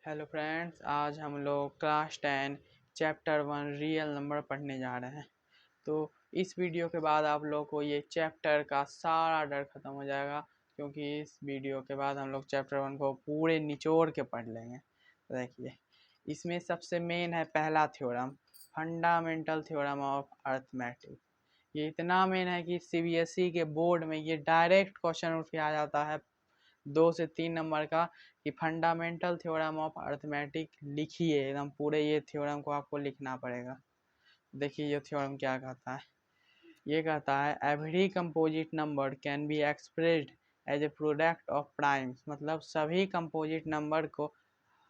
Hello friends, आज हम लोग क्लास 10 चैप्टर 1 रियल नंबर पढ़ने जा रहे हैं। तो इस वीडियो के बाद आप लोग को ये चैप्टर का सारा डर ख़त्म हो जाएगा, क्योंकि इस वीडियो के बाद हम लोग चैप्टर 1 को पूरे निचोड़ के पढ़ लेंगे। तो देखिए, इसमें सबसे मेन है पहला theorem, fundamental theorem of arithmetic. ये इतना मेन है कि CBSE के बोर्ड में ये डायरेक्ट क्वेश्चन उठ के आ जाता है 2 से 3 नंबर का, कि फंडामेंटल थ्योरम ऑफ अर्थमेटिक लिखिए। एकदम पूरे ये थ्योरम को आपको लिखना पड़ेगा। देखिए ये थ्योरम क्या कहता है। ये कहता है every composite number can be expressed as a product of primes. मतलब सभी कंपोजिट नंबर को,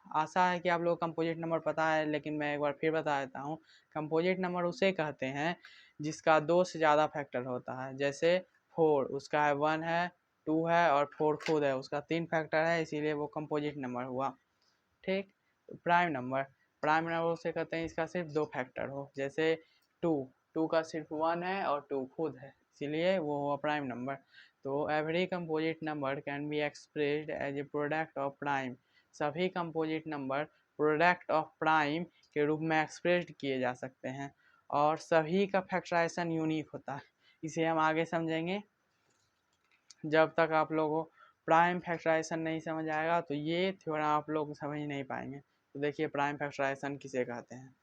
आशा है कि आप लोग कंपोजिट नंबर पता है, लेकिन मैं एक बार फिर बता देता हूँ। कंपोजिट नंबर उसे कहते हैं जिसका 2 से ज़्यादा फैक्टर होता है। जैसे 4, उसका है 1 है, 2 है और 4 खुद है, उसका 3 फैक्टर है, इसीलिए वो कंपोजिट नंबर हुआ। ठीक। तो प्राइम नंबर उसे कहते हैं इसका सिर्फ 2 फैक्टर हो। जैसे 2 का सिर्फ 1 है और 2 खुद है, इसीलिए वो हुआ प्राइम नंबर। तो every composite number can be expressed as a product of prime. सभी composite number product of prime के रूप में एक्सप्रेस्ड किए जा सकते हैं, और सभी का फैक्टराइजेशन यूनिक होता है। इसे हम आगे समझेंगे। जब तक आप लोगों को प्राइम फैक्टराइजेशन नहीं समझ आएगा तो ये थ्योरम आप लोग समझ नहीं पाएंगे। तो देखिए प्राइम फैक्टराइजेशन किसे कहते हैं।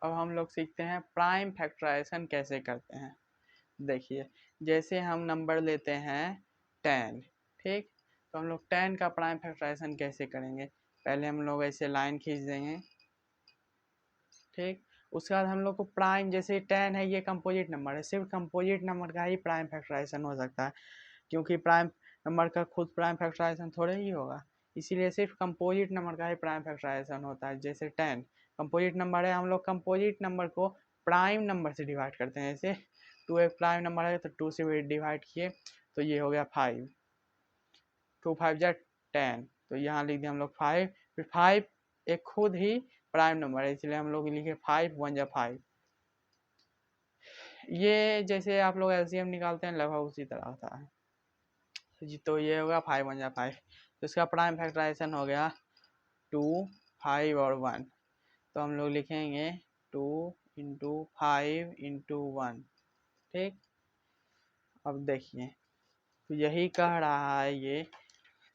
अब हम लोग सीखते हैं प्राइम फैक्टराइजेशन कैसे करते हैं। देखिए, जैसे हम नंबर लेते हैं 10, ठीक। तो हम लोग 10 का प्राइम फैक्टराइजेशन कैसे करेंगे। पहले हम लोग ऐसे लाइन खींच देंगे, ठीक। उसके बाद हम लोग को प्राइम, जैसे 10 है ये कंपोजिट नंबर है, सिर्फ कंपोजिट नंबर का ही प्राइम फैक्टराइजेशन हो सकता है, क्योंकि प्राइम नंबर का खुद प्राइम फैक्टराइजेशन थोड़े ही होगा। इसीलिए सिर्फ कंपोजिट नंबर का ही प्राइम फैक्टराइजेशन होता है। जैसे 10 कंपोजिट नंबर है, हम लोग कंपोजिट नंबर को प्राइम नंबर से डिवाइड करते हैं। जैसे 2 एक प्राइम नंबर है तो 2 से भी डिवाइड किए तो ये हो गया 5, 2 5 जा 10, तो यहाँ लिख दिया हम लोग 5। फिर 5 एक खुद ही प्राइम नंबर है, इसलिए हम लोग लिखे 5 1 जा 5। ये जैसे आप लोग LCM निकालते हैं लगभग उसी तरह होता है जी। तो ये होगा 5 1 जा 5, तो इसका प्राइम फैक्टराइजेशन हो गया 2 5 और 1। तो हम लोग लिखेंगे 2 इंटू 5 इंटू 1, ठीक। अब देखिए, तो यही कह रहा है ये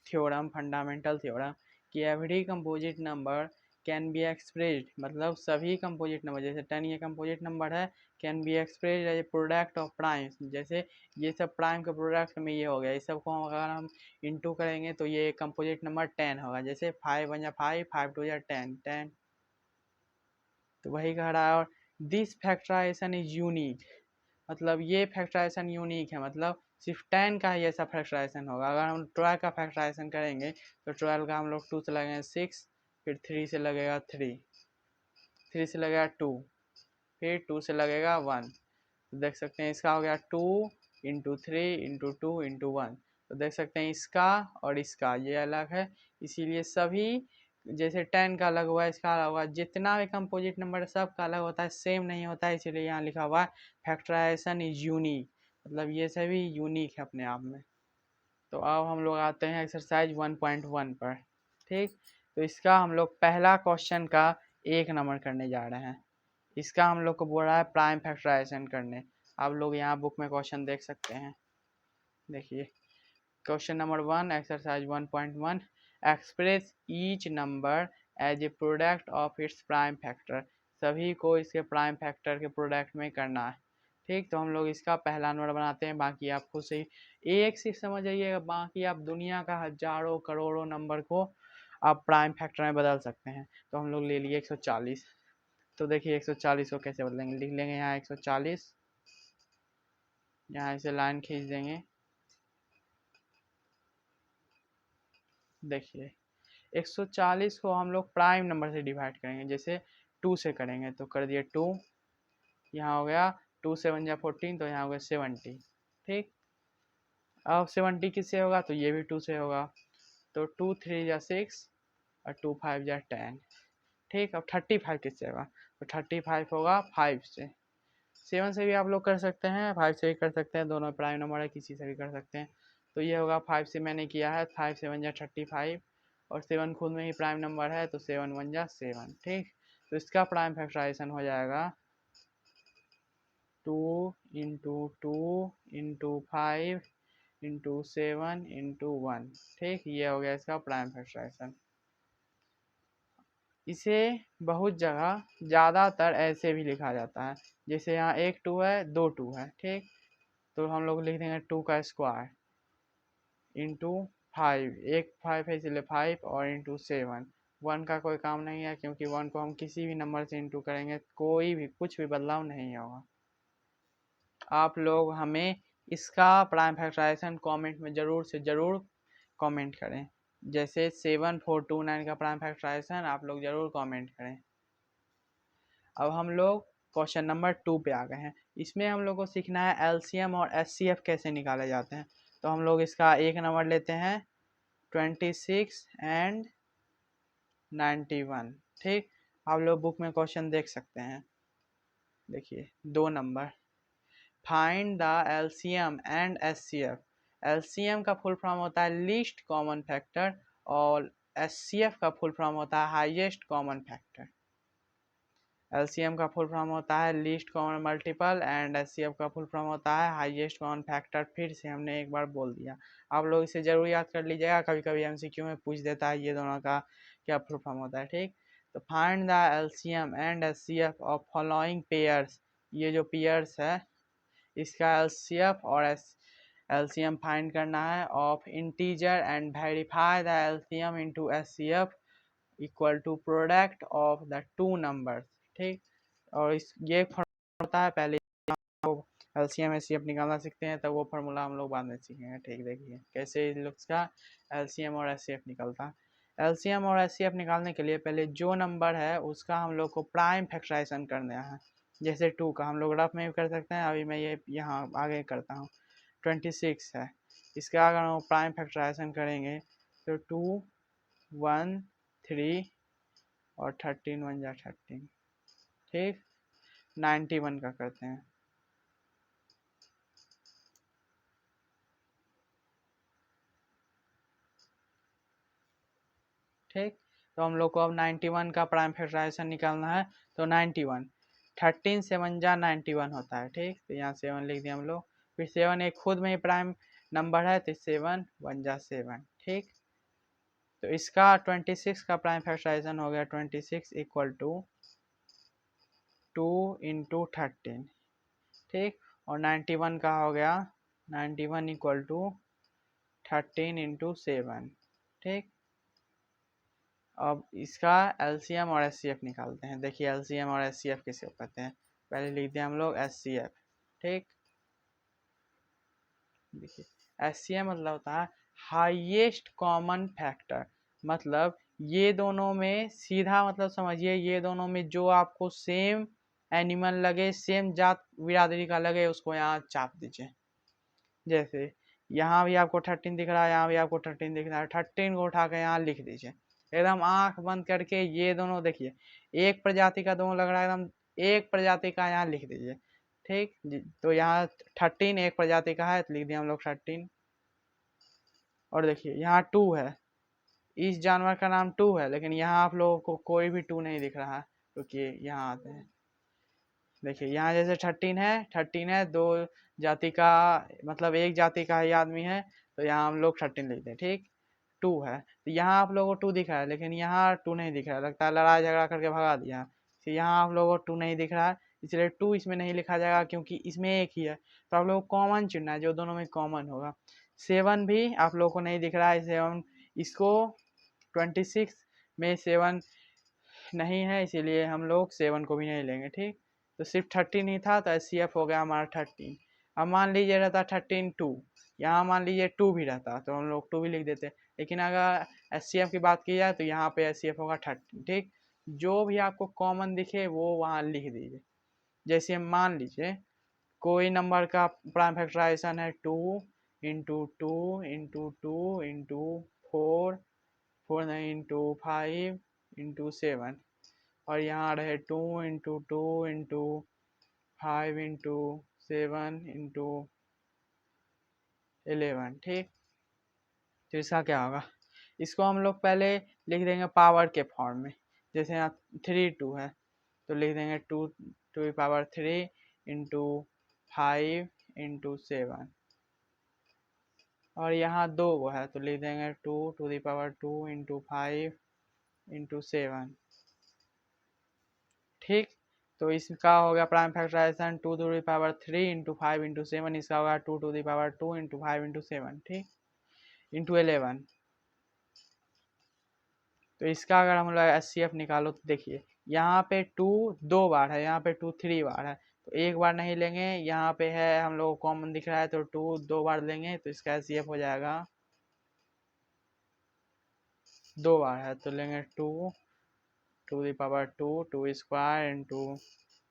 थ्योरम, फंडामेंटल थ्योरम, कि every composite number can be expressed, मतलब सभी कंपोजिट नंबर, जैसे 10 ये कंपोजिट नंबर है, can be expressed as a product of primes. जैसे ये सब प्राइम के प्रोडक्ट में ये हो गया, इस सब को अगर हम इंटू करेंगे तो ये कंपोजिट नंबर 10 होगा। जैसे 5 1 जा 5, 5 2 जा 10 10। तो वही कह रहा है। और दिस फैक्टराइजेशन इज यूनिक, मतलब ये फैक्टराइजेशन यूनिक है, मतलब सिर्फ 10 का ही ऐसा फैक्टराइजेशन होगा। अगर हम 12 का फैक्टराइजेशन करेंगे तो 12 का हम लोग 2 से लगेगा 6, फिर 3 से लगेगा 3, 3 से लगेगा 2, फिर 2 से लगेगा 1। तो देख सकते हैं इसका हो गया 2 इंटू 3 इंटू 2 इंटू 1। तो देख सकते हैं इसका और इसका ये अलग है, इसीलिए सभी, जैसे 10 का अलग हुआ, इसका अलग हुआ, जितना भी कंपोजिट नंबर है सब का अलग होता है, सेम नहीं होता है, इसीलिए यहाँ लिखा हुआ है फैक्टराइजेशन इज यूनिक, मतलब ये सभी यूनिक है अपने आप में। तो अब हम लोग आते हैं एक्सरसाइज 1.1 पर, ठीक। तो इसका हम लोग पहला क्वेश्चन का 1 नंबर करने जा रहे हैं। इसका हम लोग को बोल रहा है प्राइम फैक्टराइजेशन करने। आप लोग यहाँ बुक में क्वेश्चन देख सकते हैं। देखिए question number 1, exercise 1.1, express each number as a product of its prime factor. सभी को इसके प्राइम फैक्टर के प्रोडक्ट में करना है, ठीक। तो हम लोग इसका पहला नंबर बनाते हैं, बाकी आप खुद से ही एक से समझ जाइएगा, बाकी आप दुनिया का हजारों करोड़ों नंबर को आप प्राइम फैक्टर में बदल सकते हैं। तो हम लोग ले लिए 140। तो देखिए 140 को कैसे बदलेंगे, लिख लेंगे यहाँ 140, यहाँ इसे लाइन खींच देंगे। देखिए 140 को हम लोग प्राइम नंबर से डिवाइड करेंगे, जैसे 2 से करेंगे तो कर दिए 2, यहाँ हो गया 2 7 जा 14, तो यहाँ हो गया 70, ठीक। अब 70 किससे होगा, तो ये भी 2 से होगा, तो 2 3 जा 6 और 2 5 जा 10, ठीक। अब 35 किससे होगा, तो 35 होगा 5 से, 7 से भी आप लोग कर सकते हैं, 5 से भी कर सकते हैं, दोनों प्राइम नंबर है, किसी से भी कर सकते हैं। तो ये होगा 5 से मैंने किया है, 5 7 जा 35 और 7 खुद में ही प्राइम नंबर है तो 7 1 जा 7, ठीक। तो इसका प्राइम फैक्टराइजेशन हो जाएगा 2 इंटू 2 इंटू 5 इंटू 7 इंटू 1, ठीक। ये हो गया इसका प्राइम फैक्टराइजेशन। इसे बहुत जगह ज़्यादातर ऐसे भी लिखा जाता है, जैसे यहाँ एक 2 है, दो 2 है, ठीक। तो हम लोग लिख देंगे 2 का स्क्वायर इंटू 5, एक 5 है इसलिए 5 और इंटू 7। 1 का कोई काम नहीं है क्योंकि 1 को हम किसी भी नंबर से इंटू करेंगे कोई भी कुछ भी बदलाव नहीं होगा। आप लोग हमें इसका प्राइम फैक्टराइजेशन कमेंट में ज़रूर से ज़रूर कमेंट करें, जैसे 7429 का प्राइम फैक्टराइजेशन आप लोग ज़रूर कमेंट करें। अब हम लोग क्वेश्चन नंबर 2 पे आ गए हैं। इसमें हम लोग को सीखना है एलसीएम और एचसीएफ कैसे निकाले जाते हैं। तो हम लोग इसका एक नंबर लेते हैं 26 एंड 91, ठीक। आप लोग बुक में क्वेश्चन देख सकते हैं, देखिए 2 number. Find the LCM and HCF. LCM का फुल फॉर्म होता है लीस्ट कॉमन फैक्टर और एचसीएफ का फुल फॉर्म होता है हाईएस्ट कॉमन फैक्टर। एलसीएम का फुल फॉर्म होता है least common multiple and HCF का फुल फॉर्म होता है हाईएस्ट कॉमन फैक्टर। फिर से हमने एक बार बोल दिया, आप लोग इसे जरूर याद कर लीजिएगा, कभी कभी एमसीक्यू में पूछ देता है ये दोनों का क्या फुल फॉर्म होता है, ठीक। तो find the LCM and HCF of following pairs. ये जो पेयर्स है इसका एलसीएफ और एलसीएम फाइंड करना है of integer and verify the LCM into HCF equal to product of the two numbers, ठीक। और इस ये फॉर्मूला होता है, पहले एलसीएम एचसीएफ निकालना सीखते हैं तब वो फार्मूला हम लोग बाद में सीखेंगे, ठीक। देखिए कैसे इन लोग का एलसीएम और एचसीएफ निकलता है। एलसीएम और एचसीएफ निकालने के लिए पहले जो नंबर है उसका हम लोग को प्राइम फैक्टराइजेशन करना है। जैसे 2 का हम लोग रफ में भी कर सकते हैं, अभी मैं ये यहाँ आगे करता हूँ। 26 है, इसका अगर हम प्राइम फैक्टराइजेशन करेंगे तो 2 1 3 और 13 1 जा 13, ठीक। 91 का करते हैं, ठीक। तो हम लोग को अब 91 का प्राइम फैक्टराइजेशन निकालना है। तो 91 13 7 जा 91 होता है, ठीक। तो यहाँ 7 लिख दिया हम लोग। फिर 7 एक खुद में ही प्राइम नंबर है तो 7 1 जा 7, ठीक। तो इसका 26 का प्राइम फैक्टराइजेशन हो गया 26 इक्वल टू 2 इंटू 13, ठीक। और 91 का हो गया 91 इक्वल टू 13 इंटू 7, ठीक। अब इसका एलसीएम और एचसीएफ निकालते हैं। देखिए एलसीएम और एचसीएफ किसे कहते हैं, पहले लिखते हैं हम लोग एचसीएफ, ठीक। देखिए एचसीएफ मतलब होता है हाईएस्ट कॉमन फैक्टर, मतलब ये दोनों में सीधा मतलब समझिए ये दोनों में जो आपको सेम एनिमल लगे, सेम जात बिरादरी का लगे, उसको यहाँ चाप दीजिए। जैसे यहाँ भी आपको 13 दिख रहा है, यहाँ भी आपको 13 दिख रहा है, 13 को उठा के यहाँ लिख दीजिए एकदम आंख बंद करके। ये दोनों देखिए एक प्रजाति का दोनों लग रहा है, एकदम एक प्रजाति का यहाँ लिख दीजिए, ठीक। तो यहाँ 13 एक प्रजाति का है तो लिख दिया हम लोग 13। और देखिए यहाँ 2 है, इस जानवर का नाम 2 है, लेकिन यहाँ आप लोगों को कोई भी 2 नहीं दिख रहा है क्योंकि यहाँ आते हैं। देखिए यहाँ जैसे 13 है, दो जाति का मतलब एक जाति का ही आदमी है तो यहाँ हम लोग 13 लिखते हैं, ठीक। 2 है तो यहाँ आप लोगों को 2 दिख रहा है, लेकिन यहाँ 2 नहीं दिख रहा है, लगता है लड़ाई झगड़ा करके भगा दिया। तो यहाँ आप लोगों को 2 नहीं दिख रहा है, इसलिए 2 इसमें नहीं लिखा जाएगा क्योंकि इसमें एक ही है। तो आप लोग को कॉमन चुनना है जो दोनों में कॉमन होगा। 7 भी आप लोग को नहीं दिख रहा है, 7 इसको 26 में 7 नहीं है, इसीलिए हम लोग 7 को भी नहीं लेंगे, ठीक। तो सिर्फ 13 ही था तो एचसीएफ हो गया हमारा 13। अब मान लीजिए रहता 13 2, यहाँ मान लीजिए 2 भी रहता तो हम लोग 2 भी लिख देते, लेकिन अगर एचसीएफ की बात की जाए तो यहाँ पे एचसीएफ होगा 13, ठीक। जो भी आपको कॉमन दिखे वो वहाँ लिख दीजिए। जैसे मान लीजिए कोई नंबर का प्राइम फैक्टराइजेशन है 2 इंटू 2 इंटू 2 इंटू 4 4 नहीं इंटू 5 इंटू 7, और यहाँ रहे 2 इंटू 2 इंटू 5 इंटू 7 इंटू 11। ठीक, तो इसका क्या होगा, इसको हम लोग पहले लिख देंगे पावर के फॉर्म में। जैसे यहाँ 3 2 है तो लिख देंगे 2 to the power 3 into 5 into 7। और यहाँ 2 वो है तो लिख देंगे 2 to the power 2 into 5 into 7। ठीक, तो इसका हो गया prime factorization 2 to the power 3 into 5 into 7। इसका होगा 2 to the power 2 into 5 into 7। ठीक, इंटू 11। तो इसका अगर हम लोग HCF निकालो तो देखिए यहाँ पे 2 2 बार है, यहाँ पे 2 3 बार है, तो एक बार नहीं लेंगे। यहाँ पे है हम लोग कॉमन दिख रहा है तो 2 2 बार लेंगे तो इसका HCF हो जाएगा 2 बार है तो लेंगे 2 to the power 2 2 square into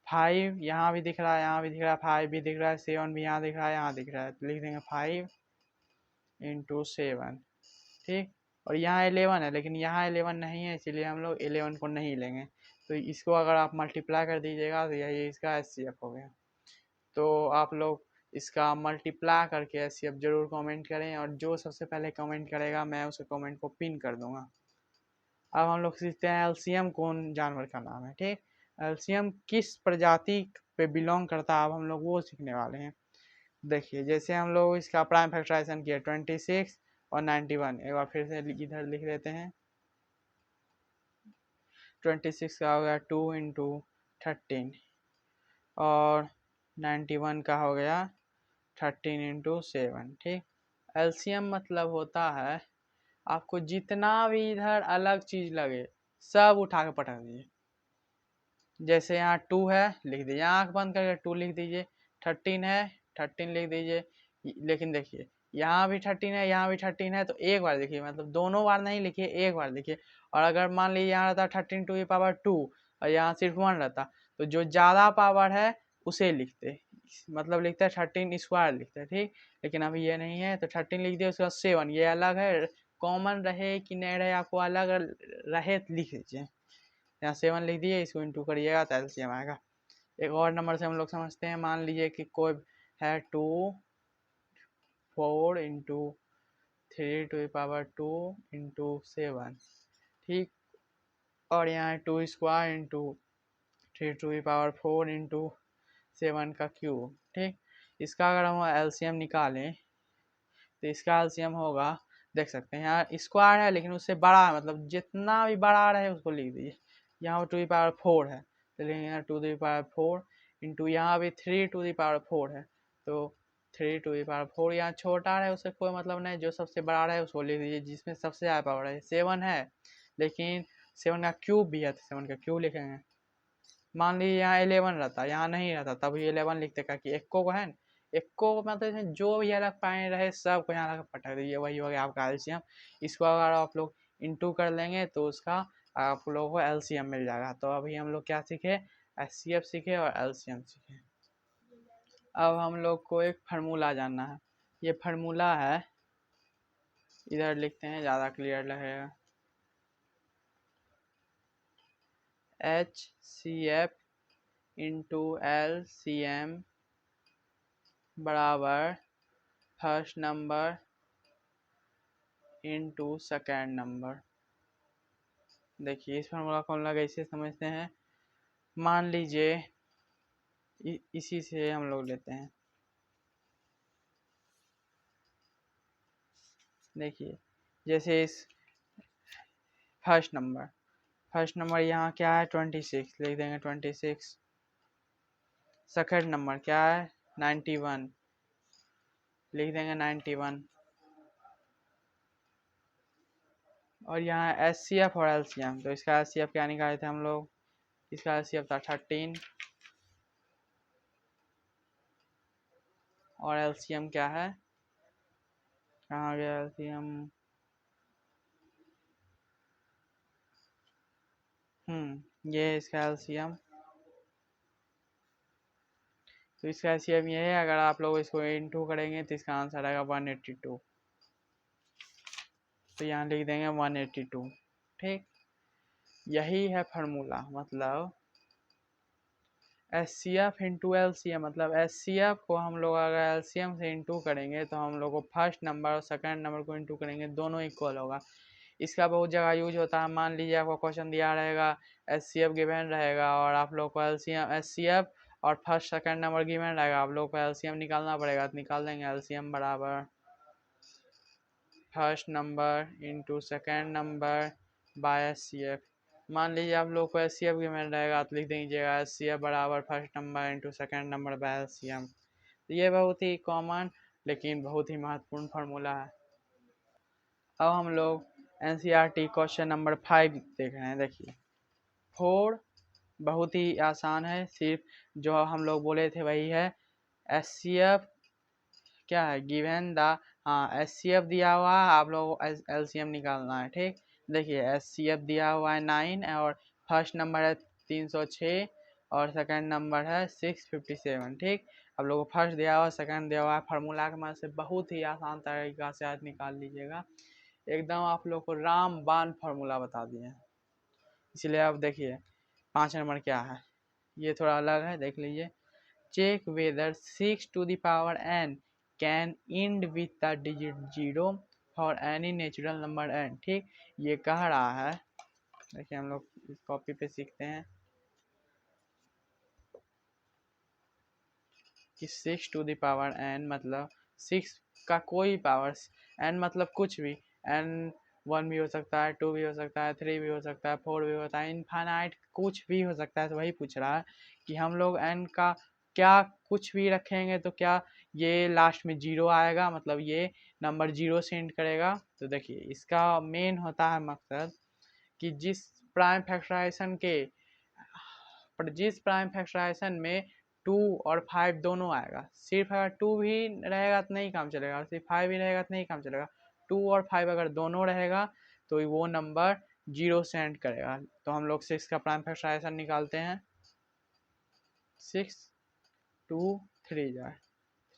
5। यहाँ भी दिख रहा है, यहाँ भी दिख रहा है, 5 भी दिख रहा है, 7 भी यहाँ दिख रहा है, यहाँ दिख रहा है, तो लिख देंगे 5 इंटू 7। ठीक, और यहाँ 11 है लेकिन यहाँ 11 नहीं है, इसलिए हम लोग 11 को नहीं लेंगे। तो इसको अगर आप मल्टीप्लाई कर दीजिएगा तो यही इसका HCF हो गया। तो आप लोग इसका मल्टीप्लाई करके HCF जरूर कमेंट करें, और जो सबसे पहले कमेंट करेगा मैं उसे कमेंट को पिन कर दूंगा। अब हम लोग सीखते हैं LCM कौन जानवर का नाम है। ठीक, LCM किस प्रजाति पे बिलोंग करता है, अब हम लोग वो सीखने वाले हैं। देखिए जैसे हम लोग इसका प्राइम फैक्टराइजेशन किया 26 और 91, एक बार फिर से इधर लिख देते हैं। 26 का हो गया 2 इंटू 13 और 91 का हो गया 13 इंटू 7। ठीक, LCM मतलब होता है आपको जितना भी इधर अलग चीज लगे सब उठा के पटक दीजिए। जैसे यहाँ 2 है लिख दीजिए, आँख बंद करके 2 लिख दीजिए। 13 है 13 लिख दीजिए। लेकिन देखिए यहाँ भी 13 है, यहाँ भी 13 है, तो एक बार देखिए, मतलब दोनों बार नहीं लिखिए, एक बार लिखिए। और अगर मान लीजिए यहाँ रहता 13 टू द पावर 2 और यहाँ सिर्फ 1 रहता तो जो ज़्यादा पावर है उसे लिखते, मतलब लिखते हैं 13 स्क्वायर लिखते। ठीक, लेकिन अभी ये नहीं है तो 13 लिख दिए, उसके बाद 7 ये अलग है, कॉमन रहे कि नहीं रहे आपको अलग रहे तो लिख लीजिए। यहाँ 7 लिख दिए, इसको इंटू करिएगा तो LCM आएगा। एक और नंबर से हम लोग समझते हैं, मान लीजिए कि कोई है 4 into 3 to the power 2 into 7। ठीक, और यहाँ है 2 square into 3 to the power 4 into 7 का क्यूब। ठीक, इसका अगर हम LCM निकालें तो इसका LCM होगा, देख सकते हैं यहाँ स्क्वायर है लेकिन उससे बड़ा है, मतलब जितना भी बड़ा रहे उसको लिख दीजिए। यहाँ 2 द पावर 4 है तो लिखेंगे यहाँ 2 द पावर 4 इंटू यहाँ भी 3 टू द पावर 4 है तो 3 टू द पावर 4। यहाँ छोटा है उससे कोई मतलब नहीं, जो सबसे बड़ा है उसको लिख दीजिए जिसमें सबसे ज़्यादा पावर है। 7 है लेकिन 7 का क्यूब भी है तो 7 का क्यूब लिखेंगे। मान लीजिए यहाँ 11 रहता, यहाँ नहीं रहता तभी 11 लिखते, क्या कि एक्को को है न, एक्को मतलब जो भी अलग पाए रहे सब को यहाँ लगा पटक दीजिए, वही हो गया आपका LCM। इसको अगर आप लोग इंटू कर लेंगे तो उसका आप लोगों को LCM मिल जाएगा। तो अभी हम लोग क्या सीखे, HCF सीखे और LCM सीखे। अब हम लोग को एक फार्मूला जानना है, ये फार्मूला है, इधर लिखते हैं ज़्यादा क्लियर लगेगा। HCF इंटू LCM बराबर first number into second number. देखिए इस फार्मूला को हम लोग ऐसे समझते हैं, मान लीजिए इसी से हम लोग लेते हैं। देखिए जैसे इस फर्स्ट नंबर यहाँ क्या है 26, लिख देंगे 26। सेकेंड नंबर क्या है 91, लिख देंगे 91। और यहाँ HCF और LCM, तो इसका HCF क्या निकाले थे हम लोग, इसका HCF था 13 और LCM क्या है, कहाँ गया LCM, ये है इसका LCM। तो इसका LCM ये है, अगर आप लोग इसको इंटू करेंगे तो इसका आंसर आएगा 182। तो यहाँ लिख देंगे 182। ठीक, यही है फार्मूला, मतलब S C F into L C M, मतलब एस सी एफ को हम लोग अगर एल सी एम से इंटू करेंगे तो हम लोग को फर्स्ट नंबर और सेकंड नंबर को इंटू करेंगे, दोनों इक्वल होगा। इसका बहुत जगह यूज होता है। मान लीजिए आपको क्वेश्चन दिया रहेगा, एस सी एफ गिवन रहेगा और आप लोग को L C M, S C F और फर्स्ट सेकंड नंबर गिवन रहेगा, आप लोग को एल सी एम निकालना पड़ेगा। तो निकाल देंगे एल सी एम बराबर first number into second number by S C F. मान लीजिए आप लोग को एस सी एफ गिवन रहेगा तो लिख दीजिएगा एस सी एफ बराबर first number into second number by L C M. तो ये बहुत ही कॉमन लेकिन बहुत ही महत्वपूर्ण फार्मूला है। अब हम लोग N C R T question number 5 देख रहे हैं। देखिए 4 बहुत ही आसान है, सिर्फ जो हम लोग बोले थे वही है। एस सी एफ क्या है, गिवन द, हाँ एस सी एफ दिया हुआ है, आप लोग एल सी एम निकालना है। ठीक, देखिए एस सी एफ दिया हुआ है 9 और फर्स्ट नंबर है 306 और सेकंड नंबर है 657। ठीक, आप लोगों को फर्स्ट दिया हुआ, सेकंड दिया हुआ है। फार्मूला के मदद से बहुत ही आसान तरीका से आज निकाल लीजिएगा। एकदम आप लोग को रामबाण फार्मूला बता दिए हैं। इसलिए आप देखिए 5 नंबर क्या है, ये थोड़ा अलग है, देख लीजिए। Check whether 6 to the power n can end with the digit 0 for any natural number n। ठीक, ये कह रहा है, देखिए हम लोग इस कॉपी पे सीखते हैं कि 6 to the power n मतलब 6 का कोई पावर, n मतलब कुछ भी, n 1 भी हो सकता है, 2 भी हो सकता है, 3 भी हो सकता है, 4 भी होता है, इनफाइनाइट कुछ भी हो सकता है। तो वही पूछ रहा है कि हम लोग n का क्या कुछ भी रखेंगे तो क्या ये लास्ट में 0 आएगा, मतलब ये नंबर 0 से एंड करेगा। तो देखिए इसका मेन होता है मकसद कि जिस प्राइम फैक्टराइजेशन में 2 और 5 दोनों आएगा। सिर्फ अगर 2 भी रहेगा तो नहीं काम चलेगा, सिर्फ 5 भी रहेगा तो नहीं काम चलेगा। 2 और 5 अगर दोनों रहेगा तो वो नंबर 0 से एंड करेगा। तो हम लोग 6 का प्राइम फैक्टराइजेशन निकालते हैं। 6 2 3 जाए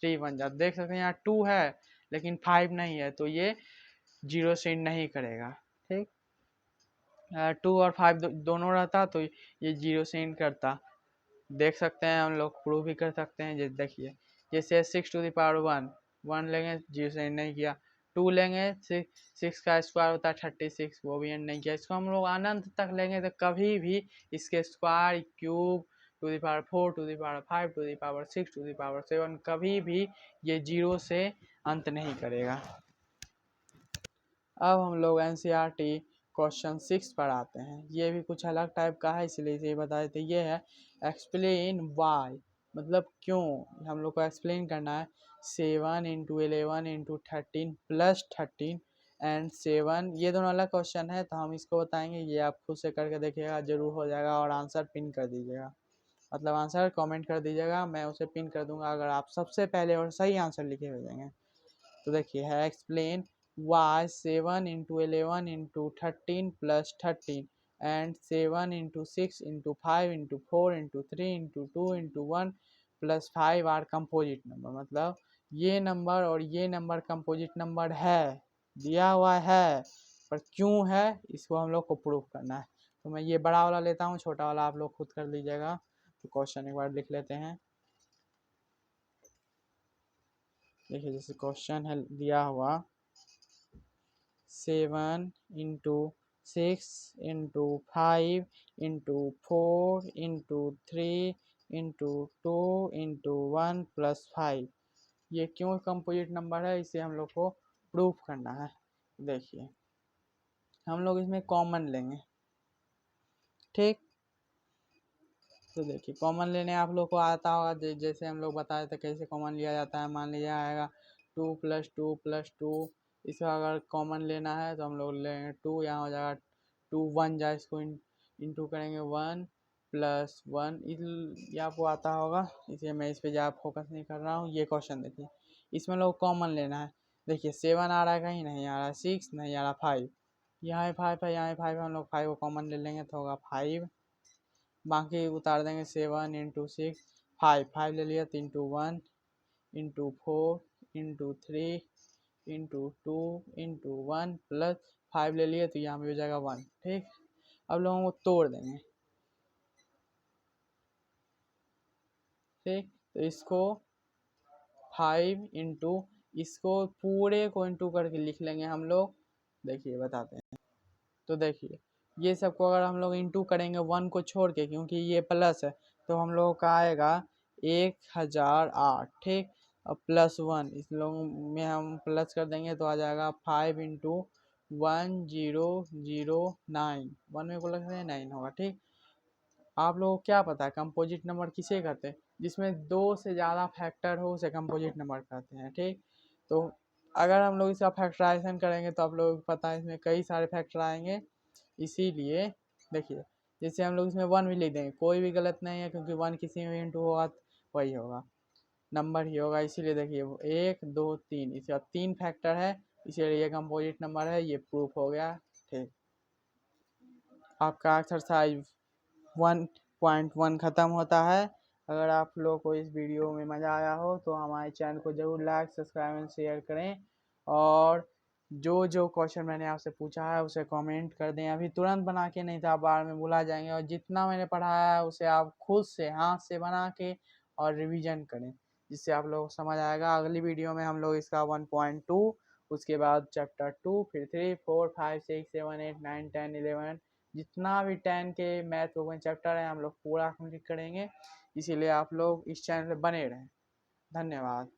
3 बन जाए, देख सकते हैं यहाँ 2 है लेकिन 5 नहीं है, तो ये 0 से एंड नहीं करेगा। ठीक, 2 और 5 दोनों रहता तो ये 0 से एंड करता। देख सकते हैं, हम लोग प्रूव भी कर सकते हैं। जैसे देखिए, जैसे 6 to the power 1 लेंगे, 0 से एंड नहीं किया। 2 लेंगे, 6 का स्क्वायर होता है 36, वो भी एंड नहीं किया। इसको हम लोग अनंत तक लेंगे तो कभी भी इसके square, cube, to the power 4, to the power 5, to the power 6, to the power 7, कभी भी ये 0 से अंत नहीं करेगा। अब हम लोग NCERT क्वेश्चन 6 पर आते हैं। ये भी कुछ अलग टाइप का है, इसलिए इसे बता देते। ये है एक्सप्लेन वाई, मतलब क्यों। हम लोग को एक्सप्लेन करना है 7 इंटू 11 इंटू 13 प्लस 13 एंड 7, ये दोनों अलग क्वेश्चन है तो हम इसको बताएंगे। ये आप खुद से करके देखिएगा, जरूर हो जाएगा। और आंसर पिन कर दीजिएगा, मतलब आंसर कमेंट कर दीजिएगा, मैं उसे पिन कर दूंगा अगर आप सबसे पहले और सही आंसर लिखे भेजेंगे। तो देखिए है explain why 7 into 11 into 13 plus 13 and 7 into 6 into 5 into 4 into 3 into 2 into 1 plus 5 are composite number. मतलब ये नंबर और ये नंबर कंपोजिट नंबर है, दिया हुआ है, पर क्यों है इसको हम लोग को प्रूफ करना है। तो मैं ये बड़ा वाला लेता हूँ, छोटा वाला आप लोग खुद कर लीजिएगा। तो क्वेश्चन एक बार लिख लेते हैं। देखिए जैसे क्वेश्चन है दिया हुआ 7 into 6 into 5 into 4 into 3 into 2 into 1 plus 5, ये क्यों कंपोजिट नंबर है, इसे हम लोग को प्रूफ करना है। देखिए हम लोग इसमें कॉमन लेंगे। ठीक, तो देखिए कॉमन लेने आप लोग को आता होगा, जैसे हम लोग बताए थे कैसे कॉमन लिया जाता है। मान लीजिए आएगा 2 प्लस 2 प्लस 2, इसका अगर कॉमन लेना है तो हम लोग लेंगे 2, यहाँ हो जाएगा 2 1 जाए, इसको इंटू करेंगे 1 प्लस 1, ये आपको आता होगा, इसलिए मैं इस पर ज़्यादा फोकस नहीं कर रहा हूँ। ये क्वेश्चन देखिए, इसमें लोग कॉमन लेना है। देखिए 7 आ रहा है, कहीं नहीं आ रहा है, 6 नहीं आ रहा, 5 यहाँ 5 है, यहाँ 5 है, हम लोग 5 को कॉमन ले लेंगे तो होगा 5, बाकी उतार देंगे 7 इंटू 6 5 ले लिया, 3 into 1 into 4 into 3 into 2 into 1 plus 5 ले लिए तो यहाँ पे हो जाएगा 1। ठीक, अब लोगों को तोड़ देंगे। ठीक, तो इसको 5 इंटू, इसको पूरे को इंटू करके लिख लेंगे हम लोग। देखिए बताते हैं, तो देखिए ये सबको अगर हम लोग इंटू करेंगे 1 को छोड़ के, क्योंकि ये प्लस है, तो हम लोग का आएगा 1008। ठीक, और +1 इस लोग में हम प्लस कर देंगे तो आ जाएगा 5 इंटू 1009। 1 में को लग रहे 9 होगा। ठीक, आप लोगों को क्या पता है कंपोजिट नंबर किसे कहते हैं? जिसमें 2 से ज़्यादा फैक्टर हो उसे कंपोजिट नंबर कहते हैं। ठीक, तो अगर हम लोग इसका फैक्टराइजेशन करेंगे तो आप लोगों को पता है इसमें कई सारे फैक्टर आएंगे, इसीलिए देखिए जैसे हम लोग इसमें 1 भी लिख देंगे, कोई भी गलत नहीं है, क्योंकि 1 किसी में इंटू होगा वही होगा, नंबर ही होगा। इसीलिए देखिए 1 2 3, इसका 3 फैक्टर है, इसीलिए ये कंपोजिट नंबर है, ये प्रूफ हो गया। ठीक, आपका एक्सरसाइज 1.1 ख़त्म होता है। अगर आप लोग को इस वीडियो में मज़ा आया हो तो हमारे चैनल को ज़रूर लाइक, सब्सक्राइब एंड शेयर करें, और जो जो क्वेश्चन मैंने आपसे पूछा है उसे कमेंट कर दें अभी तुरंत बना के, नहीं तो आप बाद में भुला जाएंगे। और जितना मैंने पढ़ाया है उसे आप खुद से हाथ से बना के और रिवीजन करें, जिससे आप लोग को समझ आएगा। अगली वीडियो में हम लोग इसका 1.2, उसके बाद चैप्टर 2, फिर 3 4 5 6 7 8 9 10 11, जितना भी 10 के मैथ के चैप्टर हैं हम लोग पूरा कंप्लीट करेंगे। इसीलिए आप लोग इस चैनल पे बने रहें। धन्यवाद।